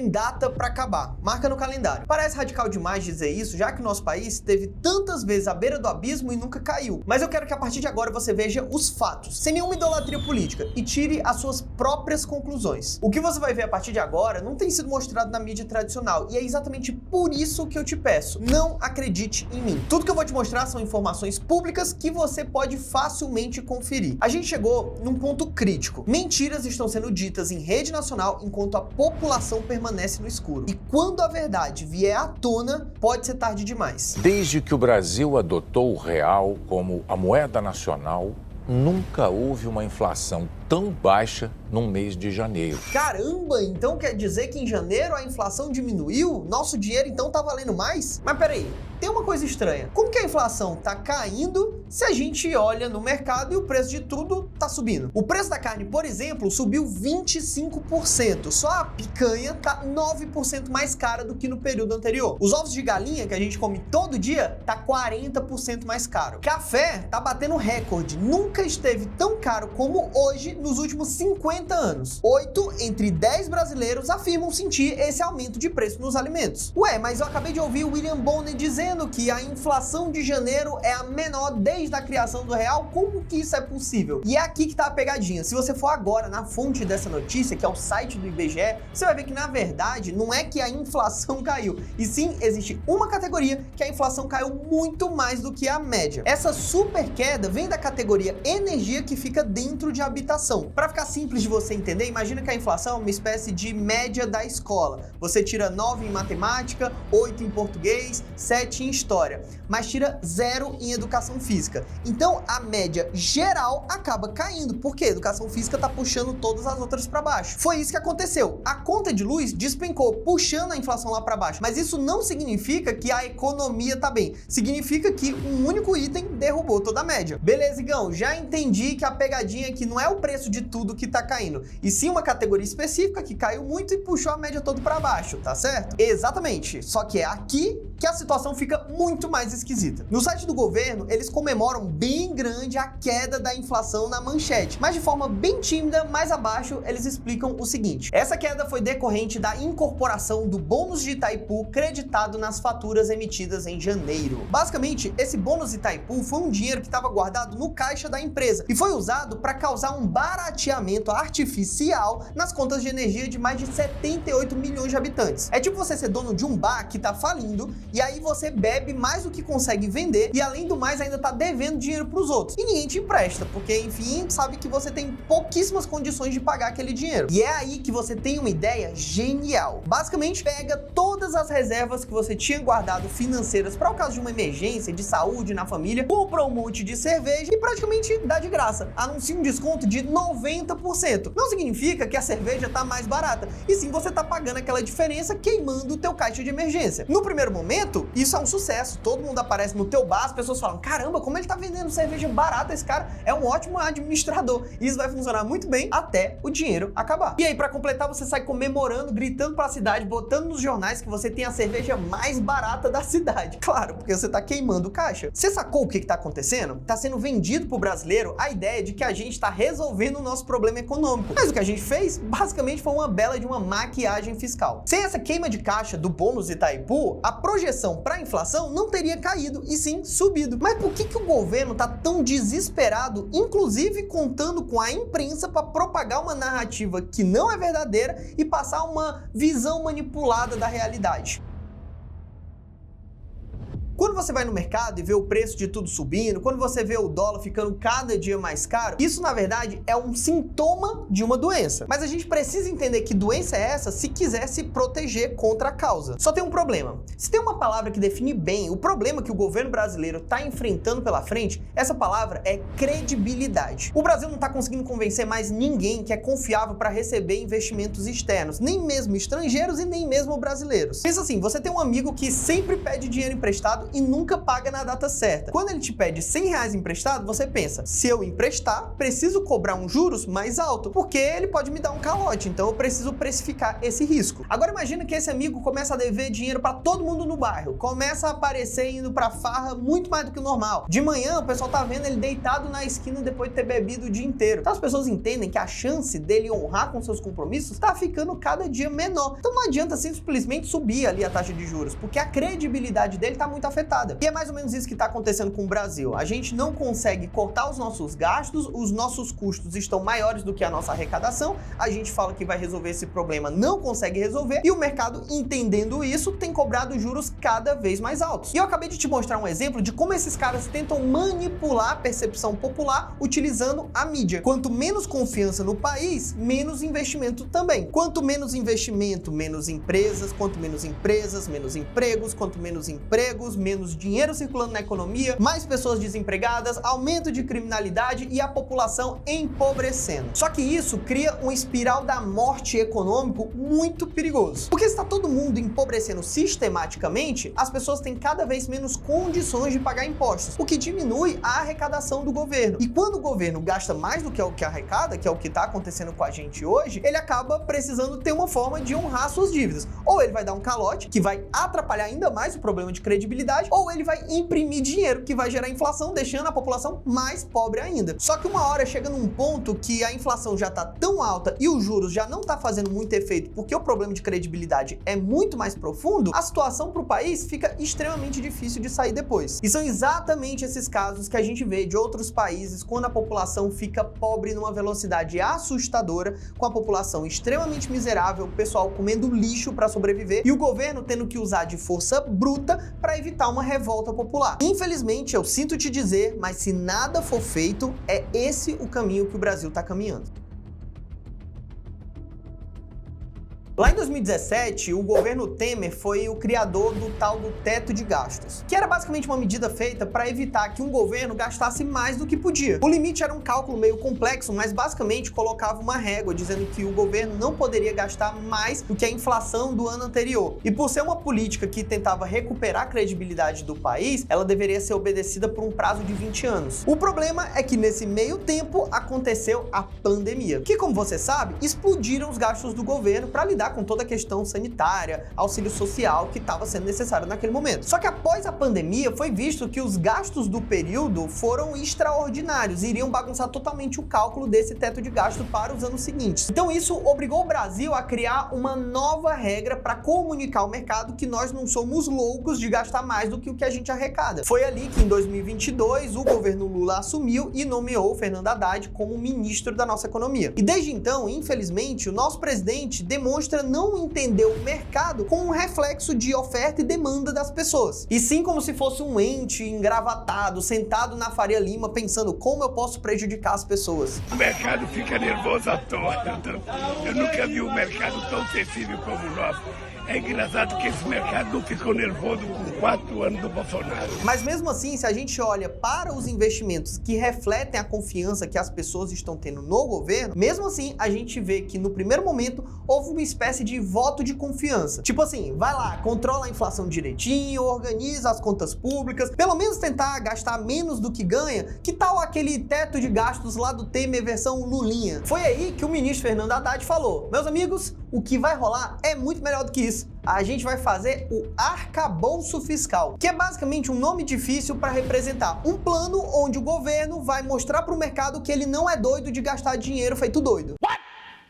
tem data pra acabar. Marca no calendário. Parece radical demais dizer isso, já que o nosso país esteve tantas vezes à beira do abismo e nunca caiu. Mas eu quero que a partir de agora você veja os fatos, sem nenhuma idolatria política, e tire as suas próprias conclusões. O que você vai ver a partir de agora não tem sido mostrado na mídia tradicional, e é exatamente por isso que eu te peço, não acredite em mim. Tudo que eu vou te mostrar são informações públicas que você pode facilmente conferir. A gente chegou num ponto crítico. Mentiras estão sendo ditas em rede nacional enquanto a população permanece no escuro. E quando a verdade vier à tona, pode ser tarde demais. Desde que o Brasil adotou o real como a moeda nacional, nunca houve uma inflação tão baixa no mês de janeiro. Caramba, então quer dizer que em janeiro a inflação diminuiu? Nosso dinheiro então tá valendo mais? Mas peraí, tem uma coisa estranha. Como que a inflação tá caindo se a gente olha no mercado e o preço de tudo tá subindo? O preço da carne, por exemplo, subiu 25%. Só a picanha tá 9% mais cara do que no período anterior. Os ovos de galinha que a gente come todo dia tá 40% mais caro. Café tá batendo recorde. Nunca esteve tão caro como hoje nos últimos 50 anos. 8 entre 10 brasileiros afirmam sentir esse aumento de preço nos alimentos. Ué, mas eu acabei de ouvir o William Bonner dizendo que a inflação de janeiro é a menor desde a criação do real. Como que isso é possível? E é aqui que tá a pegadinha. Se você for agora na fonte dessa notícia, que é o site do IBGE, você vai ver que na verdade não é que a inflação caiu, e sim existe uma categoria que a inflação caiu muito mais do que a média. Essa super queda vem da categoria energia, que fica dentro de habitação. Para ficar simples de você entender, imagina que a inflação é uma espécie de média da escola. Você tira 9 em matemática, 8 em português, 7 em história, mas tira 0 em educação física. Então a média geral acaba caindo, porque a educação física tá puxando todas as outras para baixo. Foi isso que aconteceu. A conta de luz despencou, puxando a inflação lá para baixo. Mas isso não significa que a economia tá bem. Significa que um único item derrubou toda a média. Beleza, Igão, já entendi que a pegadinha aqui não é o preço de tudo que tá caindo, e sim uma categoria específica que caiu muito e puxou a média toda para baixo, tá certo? Exatamente, só que é aqui que a situação fica muito mais esquisita. No site do governo, eles comemoram bem grande a queda da inflação na manchete, mas de forma bem tímida, mais abaixo, eles explicam o seguinte: essa queda foi decorrente da incorporação do bônus de Itaipu creditado nas faturas emitidas em janeiro. Basicamente, esse bônus de Itaipu foi um dinheiro que estava guardado no caixa da empresa e foi usado para causar um barateamento artificial nas contas de energia de mais de 78 milhões de habitantes. É tipo você ser dono de um bar que tá falindo, e aí você bebe mais do que consegue vender, e além do mais ainda tá devendo dinheiro pros outros. E ninguém te empresta, porque enfim, sabe que você tem pouquíssimas condições de pagar aquele dinheiro. E é aí que você tem uma ideia genial. Basicamente, pega todas as reservas que você tinha guardado financeiras para o caso de uma emergência de saúde na família, compra um monte de cerveja e praticamente dá de graça. Anuncia um desconto de 90%. Não significa que a cerveja tá mais barata, e sim você tá pagando aquela diferença queimando o teu caixa de emergência. No primeiro momento, isso é um sucesso. Todo mundo aparece no teu bar, as pessoas falam: caramba, como ele tá vendendo cerveja barata, esse cara é um ótimo administrador. Isso vai funcionar muito bem até o dinheiro acabar. E aí, para completar, você sai comemorando, gritando pra cidade, botando nos jornais que você tem a cerveja mais barata da cidade. Claro, porque você tá queimando o caixa. Você sacou o que tá acontecendo? Tá sendo vendido pro brasileiro a ideia de que a gente tá resolvendo o nosso problema econômico. Mas o que a gente fez, basicamente, foi uma bela de uma maquiagem fiscal. Sem essa queima de caixa do bônus Itaipu, a projeção para a inflação não teria caído, e sim subido. Mas por que o governo tá tão desesperado, inclusive contando com a imprensa para propagar uma narrativa que não é verdadeira e passar uma visão manipulada da realidade? Quando você vai no mercado e vê o preço de tudo subindo, quando você vê o dólar ficando cada dia mais caro, isso na verdade é um sintoma de uma doença. Mas a gente precisa entender que doença é essa se quiser se proteger contra a causa. Só tem um problema. Se tem uma palavra que define bem o problema que o governo brasileiro está enfrentando pela frente, essa palavra é credibilidade. O Brasil não está conseguindo convencer mais ninguém que é confiável para receber investimentos externos, nem mesmo estrangeiros e nem mesmo brasileiros. Pensa assim, você tem um amigo que sempre pede dinheiro emprestado e e nunca paga na data certa. Quando ele te pede R$100 emprestado, você pensa, se eu emprestar, preciso cobrar um juros mais alto, porque ele pode me dar um calote, então eu preciso precificar esse risco. Agora imagina que esse amigo começa a dever dinheiro para todo mundo no bairro, começa a aparecer indo pra farra muito mais do que o normal. De manhã o pessoal tá vendo ele deitado na esquina depois de ter bebido o dia inteiro. Então as pessoas entendem que a chance dele honrar com seus compromissos tá ficando cada dia menor. Então não adianta simplesmente subir ali a taxa de juros, porque a credibilidade dele tá muito afetada. E é mais ou menos isso que tá acontecendo com o Brasil. A gente não consegue cortar os nossos gastos, os nossos custos estão maiores do que a nossa arrecadação, a gente fala que vai resolver esse problema, não consegue resolver, e o mercado, entendendo isso, tem cobrado juros cada vez mais altos. E eu acabei de te mostrar um exemplo de como esses caras tentam manipular a percepção popular utilizando a mídia. Quanto menos confiança no país, menos investimento também. Quanto menos investimento, menos empresas, quanto menos empresas, menos empregos, quanto menos empregos, menos dinheiro circulando na economia, mais pessoas desempregadas, aumento de criminalidade e a população empobrecendo. Só que isso cria uma espiral da morte econômico muito perigoso. Porque se está todo mundo empobrecendo sistematicamente, as pessoas têm cada vez menos condições de pagar impostos, o que diminui a arrecadação do governo. E quando o governo gasta mais do que o que arrecada, que é o que está acontecendo com a gente hoje, ele acaba precisando ter uma forma de honrar suas dívidas. Ou ele vai dar um calote, que vai atrapalhar ainda mais o problema de credibilidade, ou ele vai imprimir dinheiro, que vai gerar inflação, deixando a população mais pobre ainda. Só que uma hora chega num ponto que a inflação já está tão alta e os juros já não está fazendo muito efeito, porque o problema de credibilidade é muito mais profundo, a situação para o país fica extremamente difícil de sair depois. E são exatamente esses casos que a gente vê de outros países quando a população fica pobre numa velocidade assustadora, com a população extremamente miserável, o pessoal comendo lixo para sobreviver e o governo tendo que usar de força bruta para evitar uma revolta popular. Infelizmente, eu sinto te dizer, mas se nada for feito, é esse o caminho que o Brasil está caminhando. Lá em 2017, o governo Temer foi o criador do tal do teto de gastos, que era basicamente uma medida feita para evitar que um governo gastasse mais do que podia. O limite era um cálculo meio complexo, mas basicamente colocava uma régua dizendo que o governo não poderia gastar mais do que a inflação do ano anterior. E por ser uma política que tentava recuperar a credibilidade do país, ela deveria ser obedecida por um prazo de 20 anos. O problema é que nesse meio tempo aconteceu a pandemia, que, como você sabe, explodiram os gastos do governo para lidar com toda a questão sanitária, auxílio social que estava sendo necessário naquele momento. Só que após a pandemia foi visto que os gastos do período foram extraordinários e iriam bagunçar totalmente o cálculo desse teto de gasto para os anos seguintes. Então isso obrigou o Brasil a criar uma nova regra para comunicar ao mercado que nós não somos loucos de gastar mais do que o que a gente arrecada. Foi ali que em 2022 o governo Lula assumiu e nomeou Fernando Haddad como ministro da nossa economia. E desde então, infelizmente, o nosso presidente demonstra não entender o mercado como um reflexo de oferta e demanda das pessoas, e sim como se fosse um ente engravatado, sentado na Faria Lima, pensando como eu posso prejudicar as pessoas. O mercado fica nervoso à toa. Eu nunca vi um mercado tão sensível como o nosso. É engraçado que esse mercado não ficou nervoso com 4 anos do Bolsonaro. Mas mesmo assim, se a gente olha para os investimentos que refletem a confiança que as pessoas estão tendo no governo, mesmo assim a gente vê que no primeiro momento houve uma espécie de voto de confiança. Tipo assim, vai lá, controla a inflação direitinho, organiza as contas públicas, pelo menos tentar gastar menos do que ganha. Que tal aquele teto de gastos lá do Temer versão Lulinha? Foi aí que o ministro Fernando Haddad falou: meus amigos, o que vai rolar é muito melhor do que isso. A gente vai fazer o arcabouço fiscal, que é basicamente um nome difícil para representar um plano onde o governo vai mostrar para o mercado que ele não é doido de gastar dinheiro feito doido.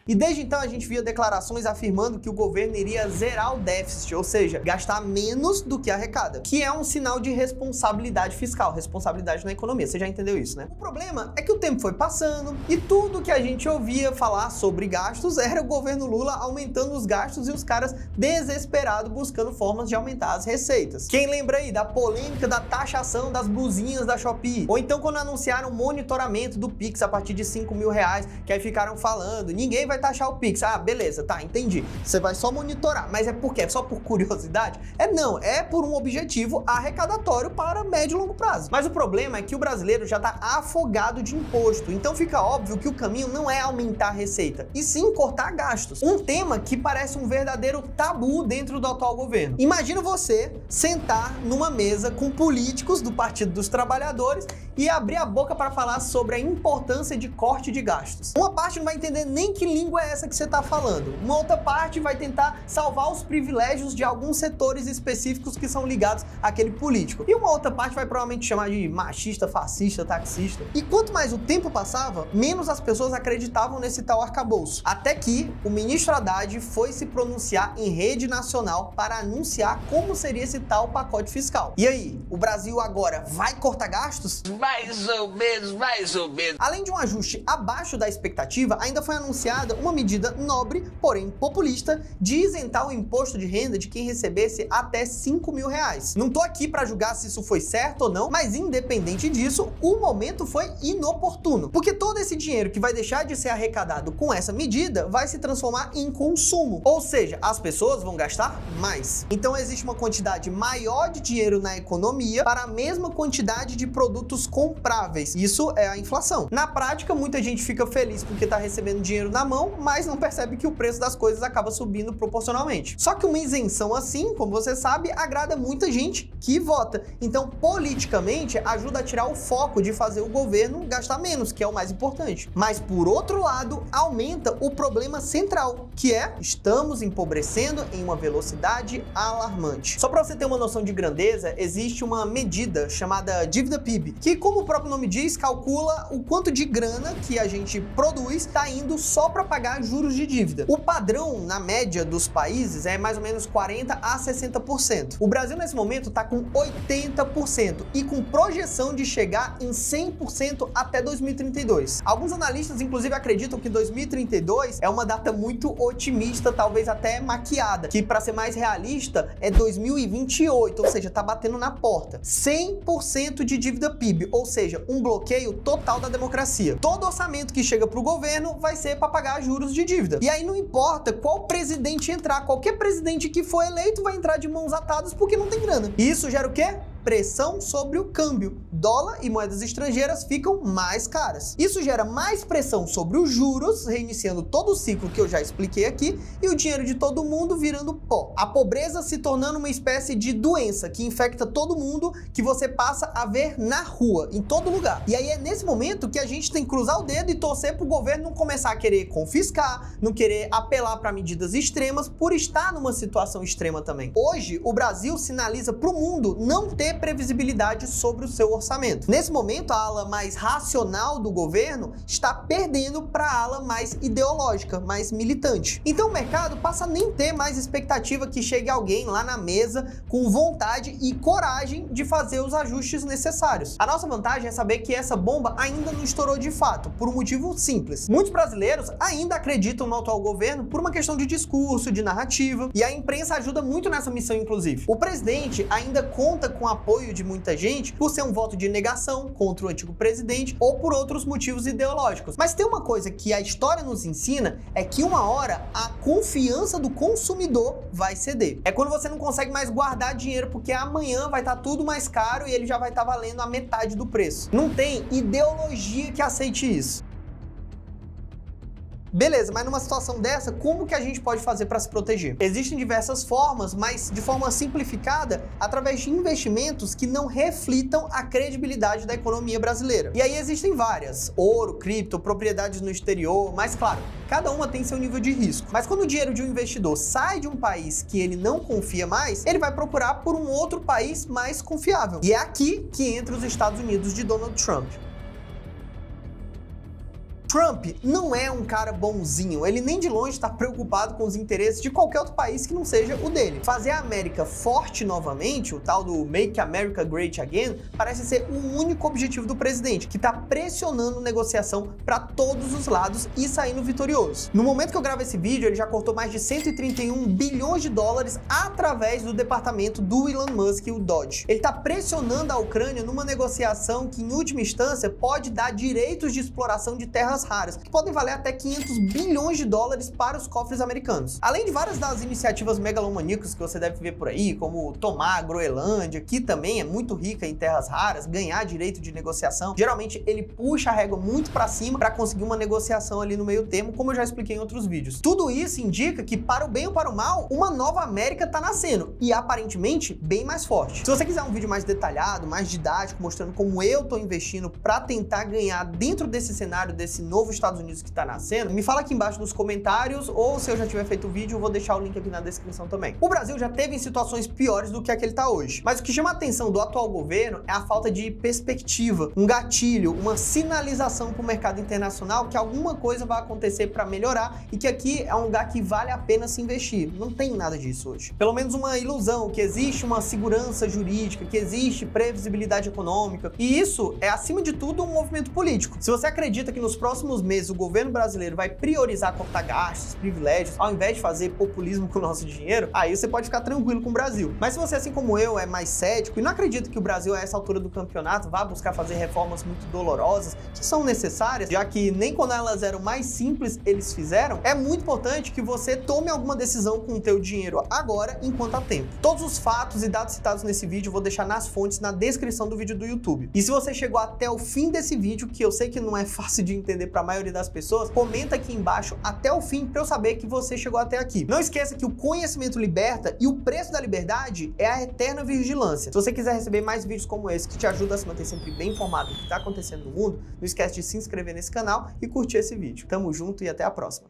E desde então a gente via declarações afirmando que o governo iria zerar o déficit, ou seja, gastar menos do que arrecada, que é um sinal de responsabilidade fiscal, responsabilidade na economia. Você já entendeu isso, né? O problema é que o tempo foi passando e tudo que a gente ouvia falar sobre gastos era o governo Lula aumentando os gastos e os caras desesperados buscando formas de aumentar as receitas. Quem lembra aí da polêmica da taxação das blusinhas da Shopee? Ou então quando anunciaram o monitoramento do Pix a partir de R$5.000, que aí ficaram falando, ninguém vai taxar o Pix. Ah, beleza, tá, entendi. Você vai só monitorar, mas é por quê? É só por curiosidade? Não, é por um objetivo arrecadatório para médio e longo prazo. Mas o problema é que o brasileiro já tá afogado de imposto, então fica óbvio que o caminho não é aumentar a receita, e sim cortar gastos. Um tema que parece um verdadeiro tabu dentro do atual governo. Imagina você sentar numa mesa com políticos do Partido dos Trabalhadores e abrir a boca para falar sobre a importância de corte de gastos. Uma parte não vai entender nem que língua é essa que você está falando. Uma outra parte vai tentar salvar os privilégios de alguns setores específicos que são ligados àquele político. E uma outra parte vai provavelmente chamar de machista, fascista, taxista. E quanto mais o tempo passava, menos as pessoas acreditavam nesse tal arcabouço. Até que o ministro Haddad foi se pronunciar em rede nacional para anunciar como seria esse tal pacote fiscal. E aí, o Brasil agora vai cortar gastos? Mais ou menos, mais ou menos. Além de um ajuste abaixo da expectativa, ainda foi anunciada uma medida nobre, porém populista, de isentar o imposto de renda de quem recebesse até R$5.000. Não tô aqui para julgar se isso foi certo ou não, mas independente disso, o momento foi inoportuno, porque todo esse dinheiro que vai deixar de ser arrecadado com essa medida vai se transformar em consumo, ou seja, as pessoas vão gastar mais. Então existe uma quantidade maior de dinheiro na economia para a mesma quantidade de produtos compráveis. Isso é a inflação. Na prática, muita gente fica feliz porque está recebendo dinheiro na mão, mas não percebe que o preço das coisas acaba subindo proporcionalmente. Só que uma isenção assim, como você sabe, agrada muita gente que vota. Então, politicamente, ajuda a tirar o foco de fazer o governo gastar menos, que é o mais importante. Mas, por outro lado, aumenta o problema central, que é estamos empobrecendo em uma velocidade alarmante. Só para você ter uma noção de grandeza, existe uma medida chamada dívida PIB, que, como o próprio nome diz, calcula o quanto de grana que a gente produz está indo só para pagar juros de dívida. O padrão, na média dos países, é mais ou menos 40% a 60%. O Brasil, nesse momento, está com 80% e com projeção de chegar em 100% até 2032. Alguns analistas, inclusive, acreditam que 2032 é uma data muito otimista, talvez até maquiada, que, para ser mais realista, é 2028, ou seja, tá batendo na porta. 100% de dívida PIB, ou seja, um bloqueio total da democracia. Todo orçamento que chega pro governo vai ser para pagar juros de dívida. E aí não importa qual presidente entrar, qualquer presidente que for eleito vai entrar de mãos atadas porque não tem grana. E isso gera o quê? Pressão sobre o câmbio. Dólar e moedas estrangeiras ficam mais caras. Isso gera mais pressão sobre os juros, reiniciando todo o ciclo que eu já expliquei aqui, e o dinheiro de todo mundo virando pó. A pobreza se tornando uma espécie de doença que infecta todo mundo, que você passa a ver na rua, em todo lugar. E aí é nesse momento que a gente tem que cruzar o dedo e torcer pro governo não começar a querer confiscar, não querer apelar para medidas extremas por estar numa situação extrema também. Hoje, o Brasil sinaliza pro mundo não ter previsibilidade sobre o seu orçamento. Nesse momento, a ala mais racional do governo está perdendo para a ala mais ideológica, mais militante. Então o mercado passa a nem ter mais expectativa que chegue alguém lá na mesa com vontade e coragem de fazer os ajustes necessários. A nossa vantagem é saber que essa bomba ainda não estourou de fato, por um motivo simples. Muitos brasileiros ainda acreditam no atual governo por uma questão de discurso, de narrativa, e a imprensa ajuda muito nessa missão, inclusive. O presidente ainda conta com a apoio de muita gente por ser um voto de negação contra o antigo presidente ou por outros motivos ideológicos. Mas tem uma coisa que a história nos ensina, é que uma hora a confiança do consumidor vai ceder. É quando você não consegue mais guardar dinheiro porque amanhã vai estar tudo mais caro e ele já vai estar valendo a metade do preço. Não tem ideologia que aceite isso. Beleza, mas numa situação dessa, como que a gente pode fazer para se proteger? Existem diversas formas, mas de forma simplificada, através de investimentos que não reflitam a credibilidade da economia brasileira. E aí existem várias: ouro, cripto, propriedades no exterior, mas claro, cada uma tem seu nível de risco. Mas quando o dinheiro de um investidor sai de um país que ele não confia mais, ele vai procurar por um outro país mais confiável. E é aqui que entra os Estados Unidos de Donald Trump. Trump não é um cara bonzinho, ele nem de longe está preocupado com os interesses de qualquer outro país que não seja o dele. Fazer a América forte novamente, o tal do Make America Great Again, parece ser o único objetivo do presidente, que está pressionando negociação para todos os lados e saindo vitorioso. No momento que eu gravo esse vídeo, ele já cortou mais de 131 bilhões de dólares através do departamento do Elon Musk, o Dodge. Ele está pressionando a Ucrânia numa negociação que, em última instância, pode dar direitos de exploração de terras terras raras, que podem valer até 500 bilhões de dólares para os cofres americanos. Além de várias das iniciativas megalomaníacas que você deve ver por aí, como tomar a Groenlândia, que também é muito rica em terras raras, ganhar direito de negociação, geralmente ele puxa a régua muito para cima para conseguir uma negociação ali no meio termo, como eu já expliquei em outros vídeos. Tudo isso indica que, para o bem ou para o mal, uma nova América tá nascendo, e aparentemente bem mais forte. Se você quiser um vídeo mais detalhado, mais didático, mostrando como eu tô investindo para tentar ganhar dentro desse cenário, desse novo Estados Unidos que tá nascendo, me fala aqui embaixo nos comentários, ou se eu já tiver feito o vídeo, eu vou deixar o link aqui na descrição também. O Brasil já teve em situações piores do que a que ele tá hoje, mas o que chama a atenção do atual governo é a falta de perspectiva, um gatilho, uma sinalização para o mercado internacional que alguma coisa vai acontecer para melhorar e que aqui é um lugar que vale a pena se investir. Não tem nada disso hoje. Pelo menos uma ilusão que existe uma segurança jurídica, que existe previsibilidade econômica, e isso é, acima de tudo, um movimento político. Se você acredita que nos próximos meses o governo brasileiro vai priorizar cortar gastos, privilégios, ao invés de fazer populismo com o nosso dinheiro, aí você pode ficar tranquilo com o Brasil. Mas se você, assim como eu, é mais cético e não acredita que o Brasil, a essa altura do campeonato, vá buscar fazer reformas muito dolorosas, que são necessárias, já que nem quando elas eram mais simples eles fizeram, é muito importante que você tome alguma decisão com o teu dinheiro agora, enquanto há tempo. Todos os fatos e dados citados nesse vídeo eu vou deixar nas fontes na descrição do vídeo do YouTube. E se você chegou até o fim desse vídeo, que eu sei que não é fácil de entender para a maioria das pessoas, comenta aqui embaixo até o fim para eu saber que você chegou até aqui. Não esqueça que o conhecimento liberta e o preço da liberdade é a eterna vigilância. Se você quiser receber mais vídeos como esse que te ajudam a se manter sempre bem informado do que está acontecendo no mundo, não esquece de se inscrever nesse canal e curtir esse vídeo. Tamo junto e até a próxima.